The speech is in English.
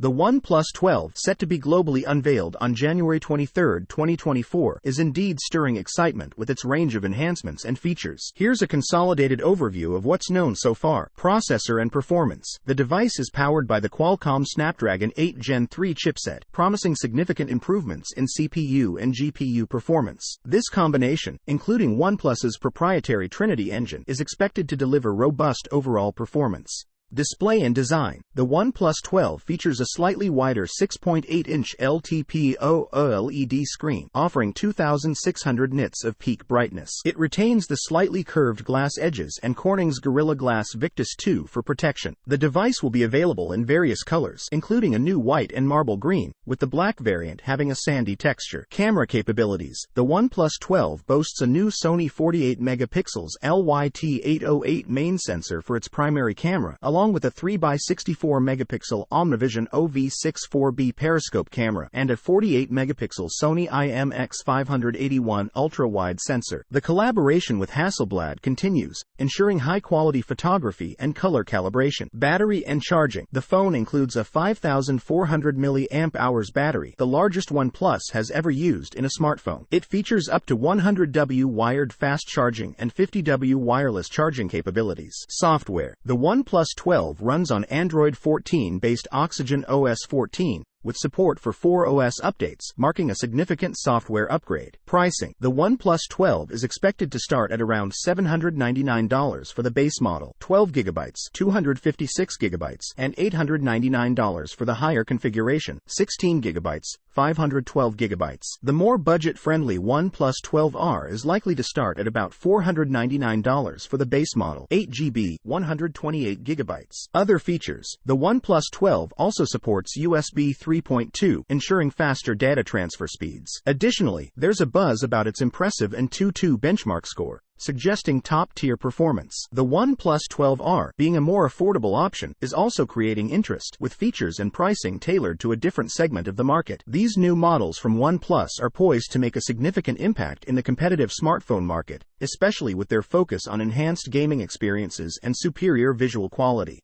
The OnePlus 12, set to be globally unveiled on January 23, 2024, is indeed stirring excitement with its range of enhancements and features. Here's a consolidated overview of what's known so far. Processor and performance. The device is powered by the Qualcomm Snapdragon 8 Gen 3 chipset, promising significant improvements in CPU and GPU performance. This combination, including OnePlus's proprietary Trinity engine, is expected to deliver robust overall performance. Display and design. The OnePlus 12 features a slightly wider 6.8-inch LTPO-OLED screen, offering 2,600 nits of peak brightness. It retains the slightly curved glass edges and Corning's Gorilla Glass Victus 2 for protection. The device will be available in various colors, including a new white and marble green, with the black variant having a sandy texture. Camera capabilities. The OnePlus 12 boasts a new Sony 48-megapixels LYT-808 main sensor for its primary camera, along with a 3x64-megapixel Omnivision OV64B periscope camera and a 48-megapixel Sony IMX581 ultra-wide sensor. The collaboration with Hasselblad continues, ensuring high-quality photography and color calibration. Battery and charging. The phone includes a 5,400 mAh battery, the largest OnePlus has ever used in a smartphone. It features up to 100W wired fast charging and 50W wireless charging capabilities. Software. The OnePlus 12 runs on Android 14-based Oxygen OS 14, with support for 4OS updates, marking a significant software upgrade. Pricing. The OnePlus 12 is expected to start at around $799 for the base model, 12GB, 256GB, and $899 for the higher configuration, 16GB, 512GB. The more budget-friendly OnePlus 12R is likely to start at about $499 for the base model, 8GB, 128GB. Other features. The OnePlus 12 also supports USB 3.2, ensuring faster data transfer speeds. Additionally, there's a buzz about its impressive Antutu benchmark score, suggesting top-tier performance. The OnePlus 12R, being a more affordable option, is also creating interest, with features and pricing tailored to a different segment of the market. These new models from OnePlus are poised to make a significant impact in the competitive smartphone market, especially with their focus on enhanced gaming experiences and superior visual quality.